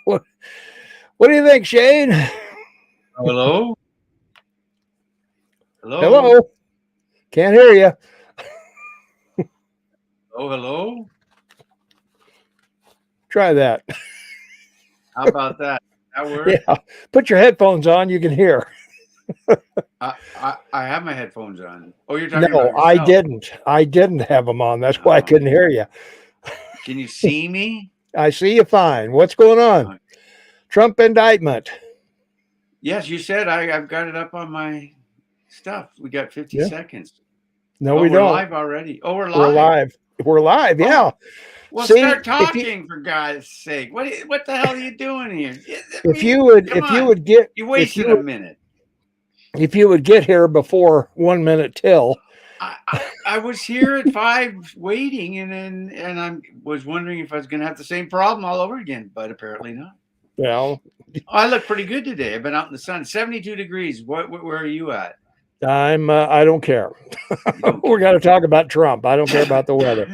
What, what do you think, Shane? Hello? Hello? Hello? Can't hear you. Oh, hello? Try that. How about that? That work? Yeah. Put your headphones on. You can hear. I have my headphones on. Oh, you're talking about No, I yourself. didn't. I didn't have them on. That's why I Oh, couldn't hear you. can you see me? I see you fine. What's going on? Uh, Trump indictment. yes, you said I've got it up on my stuff. We got 50 Yeah. seconds. No, Oh, we we're don't. live already. Oh, we're We're live. live. We're live. Oh, Yeah. well, See, start talking for God's sake. What the hell are you doing here? I if mean, you would, come if you on. would get, You if wasted a you, minute. if you would get here before 1 minute till, I was here at 5 waiting, and I was wondering if I was going to have the same problem all over again, but apparently not. well, I look pretty good today. I've been out in the sun, 72 degrees. Where are you at? I don't care. You don't We're care. going to talk about Trump. I don't care about the weather.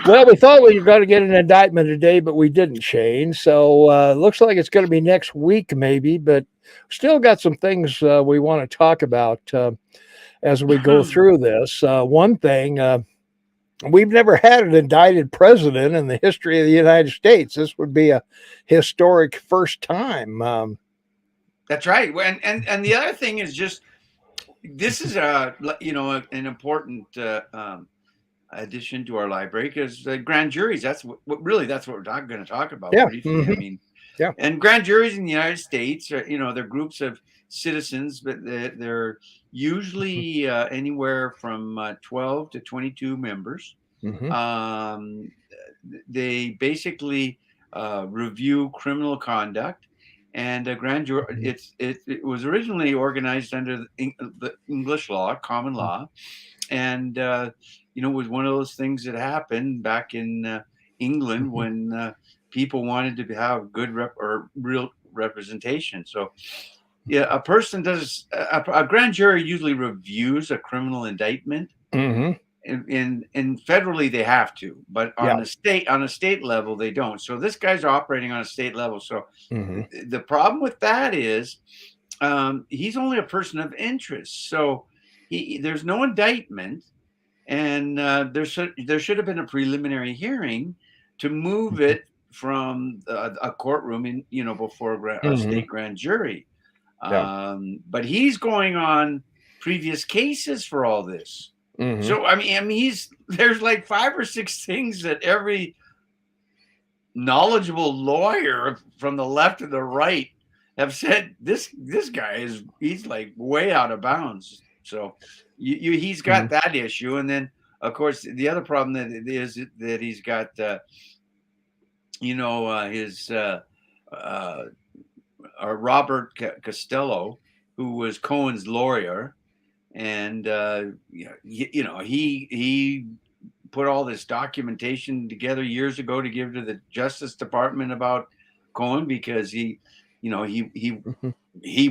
Well, we thought we were going to get an indictment today, but we didn't, Shane. So looks like it's going to be next week, maybe. But still got some things we want to talk about as we go through this. One thing, we've never had an indicted president in the history of the United States. This would be a historic first time. That's right. And the other thing is just this is an important addition to our library because grand juries. That's what that's what we're going to talk about Yeah. briefly. I mean, Yeah. and grand juries in the United States are they're groups of citizens, but they're usually anywhere from 12 to 22 members. Mm-hmm. They basically review criminal conduct, and a grand jury. It was originally organized under the English law, common law, and it was one of those things that happened back in England when people wanted to have good real representation. So, yeah, a person does a grand jury usually reviews a criminal indictment. Mm-hmm. In federally they have to, but Yeah. on a state level they don't. So this guy's operating on a state level. So Mm-hmm. the problem with that is he's only a person of interest. So there's no indictment, and there should have been a preliminary hearing to move it from a courtroom before a Mm-hmm. state grand jury. Yeah. But he's going on previous cases for all this. Mm-hmm. So I mean, there's like 5 or 6 things that every knowledgeable lawyer from the left and the right have said this guy he's like way out of bounds. So he's got that issue, and then of course the other problem that it is that he's got his Robert Costello, who was Cohen's lawyer, and he put all this documentation together years ago to give to the Justice Department about Cohen because he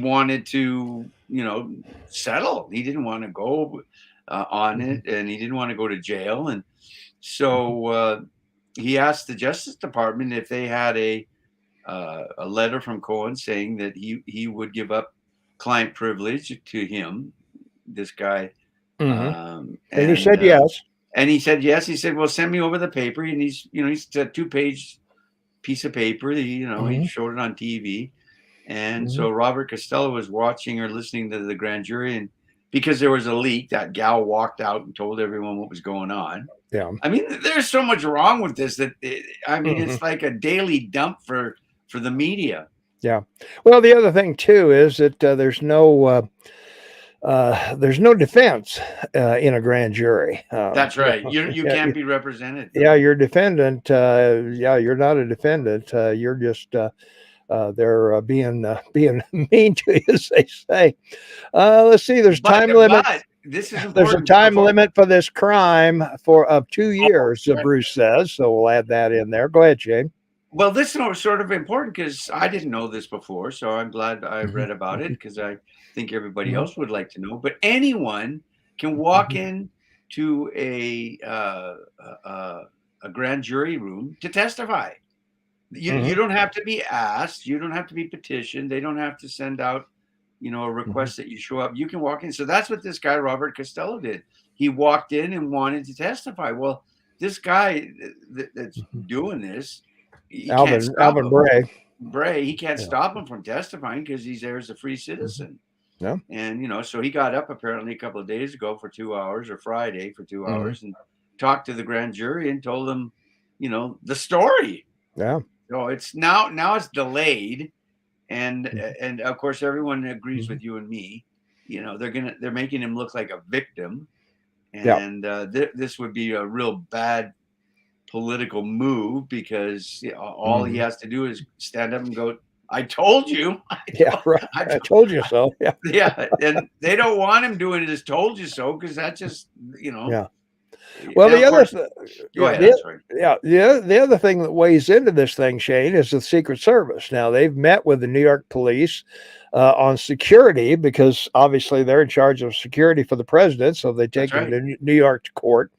wanted to settle. He didn't want to go on it, and he didn't want to go to jail, and so he asked the Justice Department if they had a letter from Cohen saying that he would give up client privilege to him, this guy. Mm-hmm. And he said yes. And he said yes. He said, "Well, send me over the paper." And he's a 2-page piece of paper. He showed it on TV, and so Robert Costello was watching or listening to the grand jury, and because there was a leak, that gal walked out and told everyone what was going on. Yeah. I mean, there's so much wrong with this that it's like a daily dump for the media. Yeah. Well, the other thing too is that there's no defense in a grand jury. That's right. You can't be represented. Yeah, you're defendant. You're not a defendant. You're just they're being mean to you, as they say. Let's see. There's time limit. This is important. There's a time limit for this crime of 2 years. Bruce says. So we'll add that in there. Go ahead, Shane. Well, this is sort of important because I didn't know this before, so I'm glad I read about it because I think everybody else would like to know. But anyone can walk in to a grand jury room to testify. You don't have to be asked. You don't have to be petitioned. They don't have to send out, a request that you show up. You can walk in. So that's what this guy, Robert Costello, did. He walked in and wanted to testify. Well, this guy that's doing this, he can't stop Alvin him. Bray. He can't stop him from testifying because he's there as a free citizen. Yeah. And, so he got up apparently a couple of days ago for 2 hours, or Friday for 2 hours, and talked to the grand jury and told them, the story. Yeah. So it's now it's delayed. And of course, everyone agrees with you and me. They're making him look like a victim, and this would be a real bad political move because all he has to do is stand up and go, "I told you." Right. I told you so. Yeah. Yeah, and they don't want him doing this "told you so" because that just Yeah. Well, the other thing that weighs into this thing, Shane, is the Secret Service. Now, they've met with the New York police on security because obviously they're in charge of security for the president. So they take him to New York to court.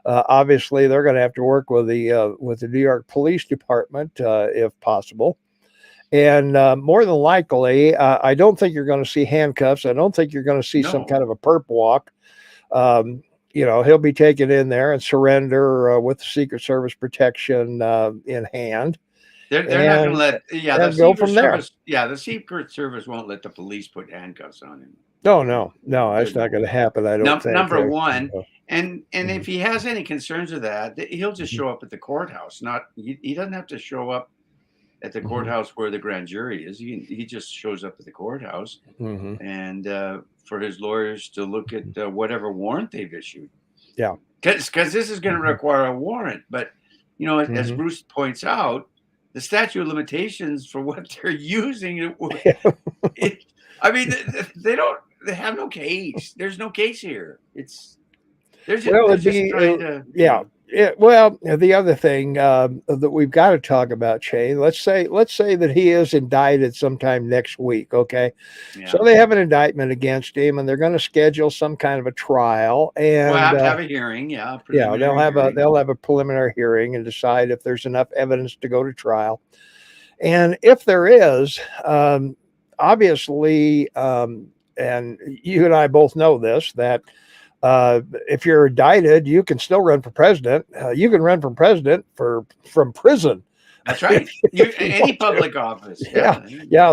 Obviously, they're going to have to work with the New York Police Department if possible. And more than likely, I don't think you're going to see handcuffs. I don't think you're going to see some kind of a perp walk. He'll be taken in there and surrender with the Secret Service protection in hand. They're not going to let, the go from there. The Secret Service won't let the police put handcuffs on him. No, that's not going to happen. I don't think. Number one, and if he has any concerns of that, he'll just show up at the courthouse. He doesn't have to show up at the courthouse where the grand jury is. He just shows up at the courthouse, and for his lawyers to look at whatever warrant they've issued. Yeah, because this is going to require a warrant. But as Bruce points out, the statute of limitations for what they're using, they have no case. There's no case here. The other thing that we've got to talk about, Shane, let's say that he is indicted sometime next week. Okay. Yeah. So they have an indictment against him and they're going to schedule some kind of a trial, and we'll have to have a hearing. They'll have a preliminary hearing and decide if there's enough evidence to go to trial. And if there is, obviously, and you and I both know this, that if you're indicted, you can still run for president. You can run for president from prison. That's right. Any public office. Yeah.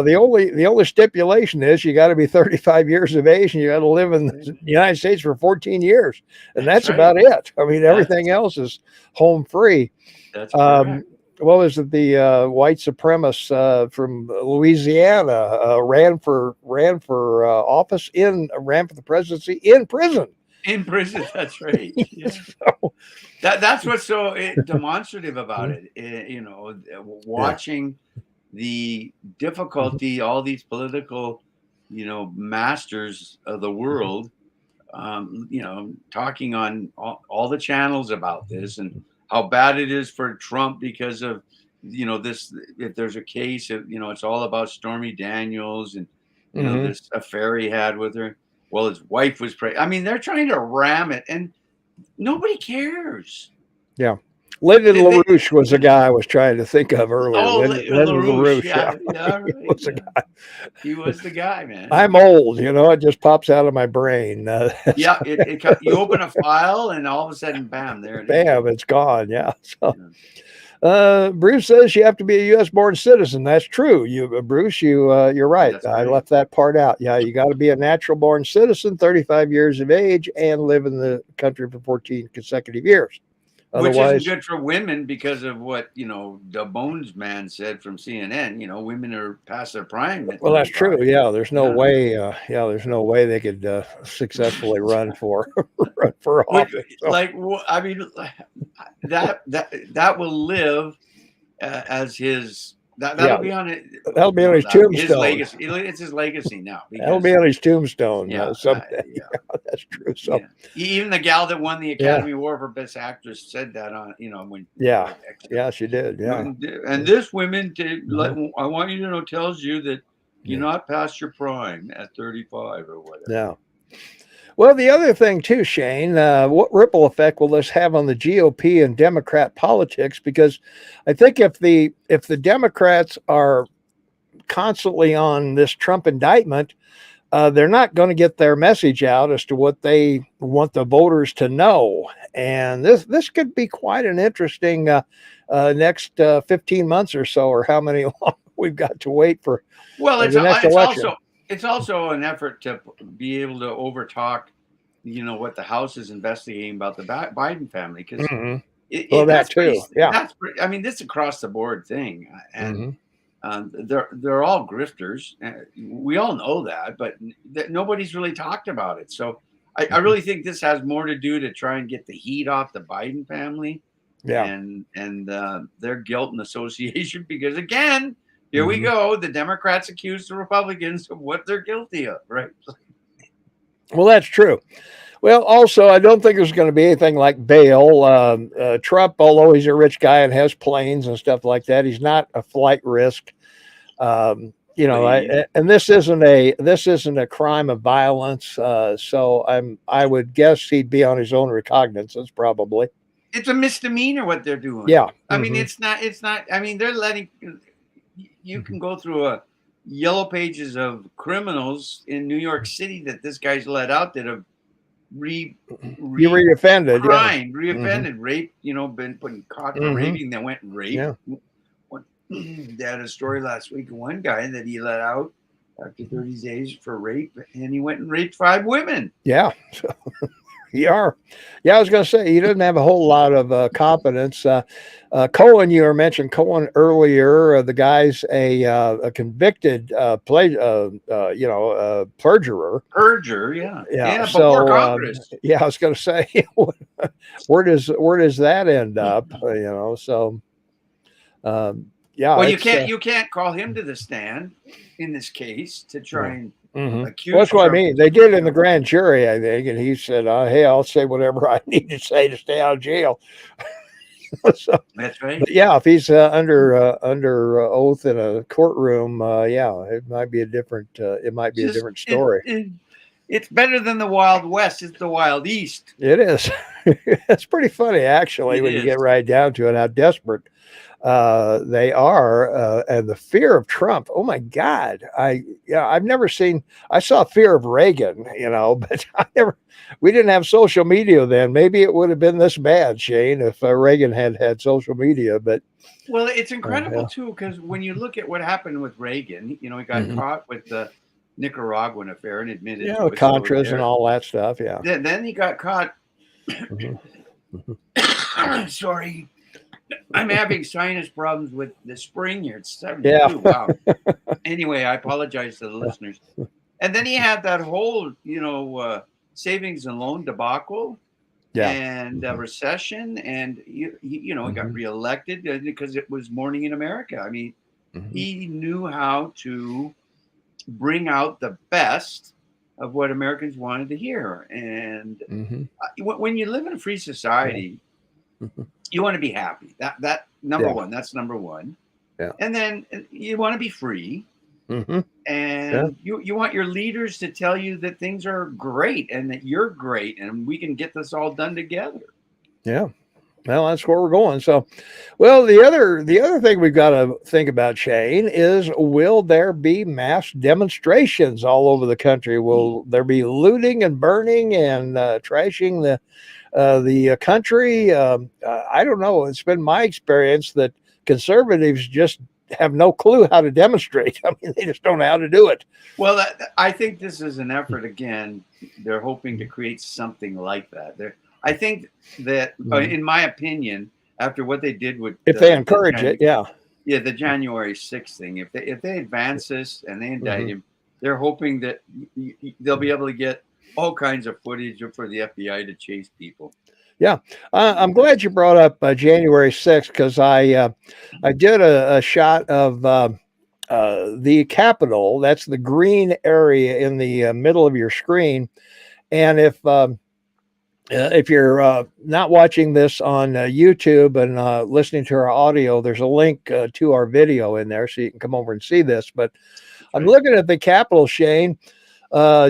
The only stipulation is you got to be 35 years of age and you got to live in the United States for 14 years, and that's about it. I mean, everything else is home free. That's correct. What was it? The white supremacist from Louisiana ran for office ran for the presidency in prison. In prison, that's right. Yeah. That's what's so demonstrative about it. Watching the difficulty, all these political, masters of the world, talking on all the channels about this and how bad it is for Trump because of, this. If there's a case, it's all about Stormy Daniels and this affair he had with her. Well, his wife was pregnant. I mean, they're trying to ram it, and nobody cares. Yeah. Lyndon LaRouche was the guy I was trying to think of earlier. Lyndon LaRouche. Yeah. He was the guy, man. I'm old, it just pops out of my brain. You open a file, and all of a sudden, bam, there it is. Bam, it's gone. Yeah. So. Bruce says you have to be a U.S. born citizen. That's true. Bruce, you're right. I left that part out. Yeah, you got to be a natural born citizen, 35 years of age, and live in the country for 14 consecutive years. Which isn't good for women because of what, the Bones man said from CNN. Women are past their prime. Well, that's true. Yeah, there's no way. There's no way they could successfully run for office. That will live as his. That'll be on it. That'll be on his tombstone. His legacy. It's his legacy now. That'll be on his tombstone. Someday. That's true. So even the gal that won the Academy Award for Best Actress said that on when. Yeah, she did. Yeah. And this women, I want you to know, tells you that you're not past your prime at 35 or whatever. Yeah. Well, the other thing too, Shane, what ripple effect will this have on the GOP and Democrat politics? Because I think if the Democrats are constantly on this Trump indictment, they're not going to get their message out as to what they want the voters to know. And this could be quite an interesting next 15 months or so, or how many long we've got to wait for Well, the next election. It's also an effort to be able to overtalk, what the House is investigating about the Biden family, because Well, that too. Yeah. I mean, this across the board thing, and Mhm. they're all grifters. We all know that, but nobody's really talked about it. So I really think this has more to do to try and get the heat off the Biden family Yeah. and their guilt and association. Because again, here we go. The Democrats accuse the Republicans of what they're guilty of, right? Well, that's true. Well, also, I don't think there's going to be anything like bail. Trump, although he's a rich guy and has planes and stuff like that, he's not a flight risk. And this isn't a crime of violence. So I would guess he'd be on his own recognizance, probably. It's a misdemeanor what they're doing. Yeah. I mean, it's not. I mean, they're letting. You can go through a yellow pages of criminals in New York City that this guy's let out that have reoffended, raped, been caught for raping, that went and raped. Yeah. They had a story last week of one guy that he let out after 30 days for rape, and he went and raped 5 women. Yeah. Yeah, I was going to say he doesn't have a whole lot of competence. Cohen, you mentioned Cohen earlier. The guy's a convicted perjurer. Yeah. So Congress. I was going to say, where does that end up? So. Well, you can't call him to the stand in this case to try and. Well, that's what I mean. They did in the grand jury, I think, and he said, "Hey, I'll say whatever I need to say to stay out of jail." So, that's right. But if he's under oath in a courtroom, it might be a different. It might be a different story. It's better than the Wild West. It's the Wild East. It is. It's pretty funny, actually, when you get right down to it, how desperate they are, and the fear of Trump. Oh my God! I've never seen. I saw fear of Reagan, but we didn't have social media then. Maybe it would have been this bad, Shane, if Reagan had social media. But well, it's incredible too, because when you look at what happened with Reagan, he got caught with the Nicaraguan affair and admitted, Contras and all that stuff. Yeah. Then he got caught. Sorry. I'm having sinus problems with the spring here. It's 72. Yeah. Wow. Anyway, I apologize to the listeners. And then he had that whole, savings and loan debacle and recession. And, he got reelected because it was Morning in America. I mean, he knew how to bring out the best of what Americans wanted to hear. And when you live in a free society, you want to be happy. That number one. That's number one. Yeah. And then you want to be free. And you want your leaders to tell you that things are great and that you're great and we can get this all done together. Yeah. Well, that's where we're going. So, the other thing we've got to think about, Shane, is will there be mass demonstrations all over the country? Will there be looting and burning and trashing the country? I don't know. It's been my experience that conservatives just have no clue how to demonstrate. I mean, they just don't know how to do it. Well, I think this is an effort. Again, they're hoping to create something like that. I think that, in my opinion, after what they did with, if they encourage it, the January 6th thing, if they advance this and they indict him, they're hoping that they'll be able to get all kinds of footage for the FBI to chase people. Yeah, I'm glad you brought up January 6th because I did a shot of the Capitol. That's the green area in the middle of your screen. And if you're not watching this on YouTube and listening to our audio, there's a link to our video in there so you can come over and see this. But I'm looking at the Capitol, Shane.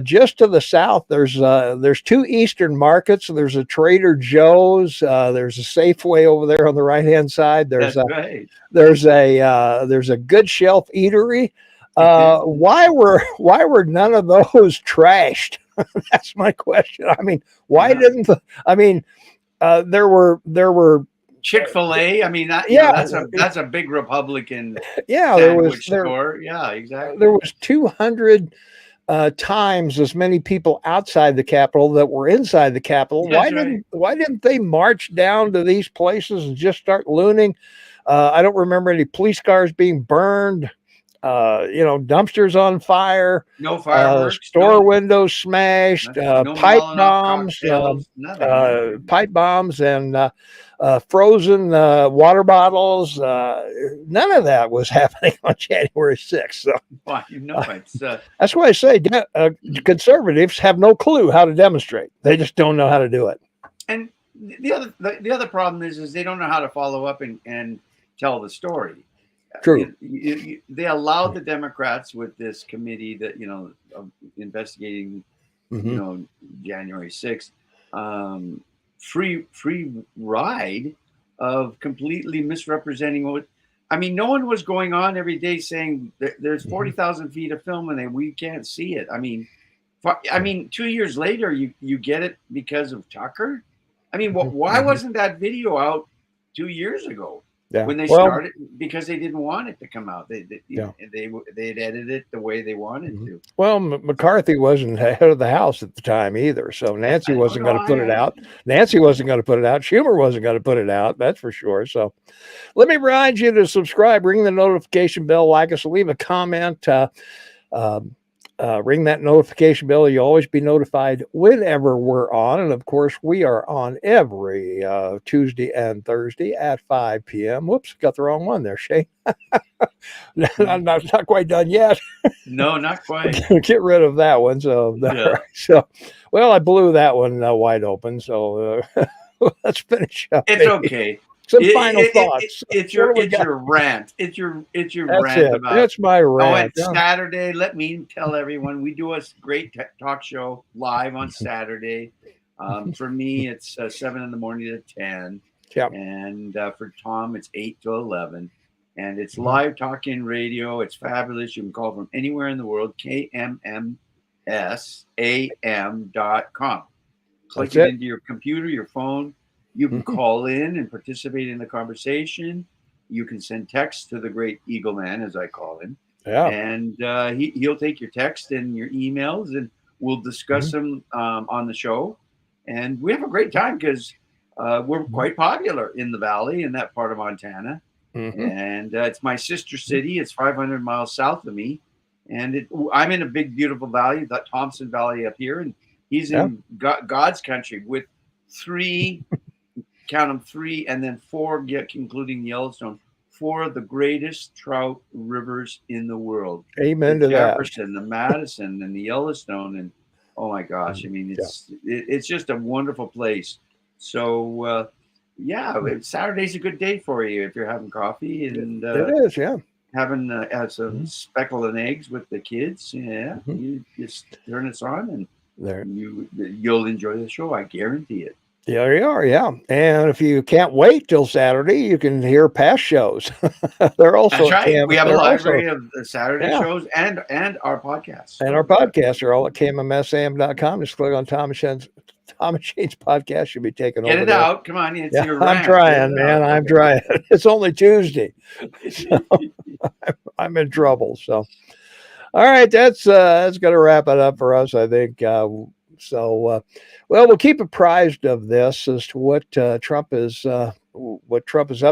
Just to the south, there's two eastern markets. There's a Trader Joe's. There's a Safeway over there on the right hand side. That's right. There's a Good Shelf Eatery. Why were none of those trashed? That's my question. I mean, why didn't there were Chick-fil-A. I mean, that's a big Republican sandwich store. Yeah, exactly. There was 200 times as many people outside the Capitol that were inside the Capitol. Why didn't they march down to these places and just start looting? I don't remember any police cars being burned. Dumpsters on fire, no fireworks, store windows smashed, pipe bombs, and frozen water bottles. None of that was happening on January 6th. So, that's why I say conservatives have no clue how to demonstrate. They just don't know how to do it. And the other problem is they don't know how to follow up and tell the story. True. They allowed the Democrats with this committee that investigating January 6th free ride of completely misrepresenting what. I mean, no one was going on every day saying there's 40,000 feet of film and we can't see it. I mean, 2 years later you get it because of Tucker. I mean, why wasn't that video out 2 years ago? Yeah. When they started, because they didn't want it to come out. They'd edited it the way they wanted to. Well, McCarthy wasn't head of the House at the time either, so Nancy wasn't going to put it out. Nancy wasn't going to put it out. Schumer wasn't going to put it out. That's for sure. So, let me remind you to subscribe, ring the notification bell, like us, leave a comment. Ring that notification bell. You'll always be notified whenever we're on. And of course, we are on every Tuesday and Thursday at 5 p.m. Whoops, got the wrong one there, Shane. I'm not quite done yet. No, not quite. Get rid of that one. So, I blew that one wide open. So let's finish up. It's okay. Some final thoughts. It's your rant. It's your rant about. That's my rant. Oh, and Saturday. Let me tell everyone we do a great talk show live on Saturday. For me, it's 7 in the morning to 10. Yeah. And for Tom, it's 8 to 11. And it's live talking radio. It's fabulous. You can call from anywhere in the world. KMMSAM.com. Click it into your computer, your phone. You can call in and participate in the conversation. You can send text to the great Eagle Man, as I call him. Yeah. And he'll take your text and your emails, and we'll discuss them on the show. And we have a great time because we're quite popular in the Valley, in that part of Montana. And it's my sister city. It's 500 miles south of me. And I'm in a big, beautiful valley, the Thompson Valley up here. And he's in God's country with 3... count them 3 and then 4, including the Yellowstone, 4 of the greatest trout rivers in the world. Amen to that. Jefferson, the Madison, and the Yellowstone, and oh my gosh, I mean, it's just a wonderful place. So Saturday's a good day for you if you're having coffee and it is, having some speckle and eggs with the kids. Yeah, you just turn this on and you'll enjoy the show. I guarantee it. There you are, yeah. And if you can't wait till Saturday, you can hear past shows. They're also That's right. We have a library of the Saturday shows and our podcasts. And our podcasts are all at KMMSAM.com. Just click on Tom and Shane's podcast. You'll be taken over. Get it out. Come on. It's your I'm trying, man. I'm trying. It's only Tuesday. So I'm in trouble. So, all right. That's going to wrap it up for us, I think. We'll keep apprised of this as to what Trump is up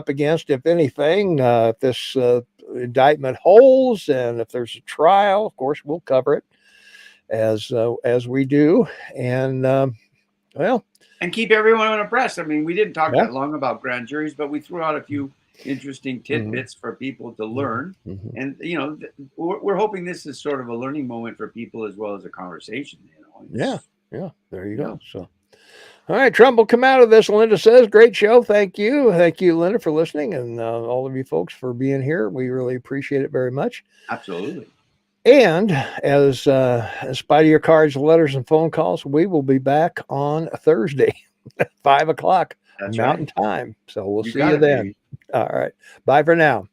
against, if anything. If this indictment holds, and if there's a trial, of course, we'll cover it as we do. And and keep everyone abreast. I mean, we didn't talk that long about grand juries, but we threw out a few interesting tidbits for people to learn. And we're hoping this is sort of a learning moment for people as well as a conversation. Yeah, there you go. So, all right, Trump will come out of this. Linda says, great show. Thank you, Linda, for listening, and all of you folks for being here. We really appreciate it very much. Absolutely. And in spite of your cards, letters, and phone calls, we will be back on Thursday, 5 o'clock That's Mountain right. Time. So we'll You see got you it, then. baby. All right. Bye for now.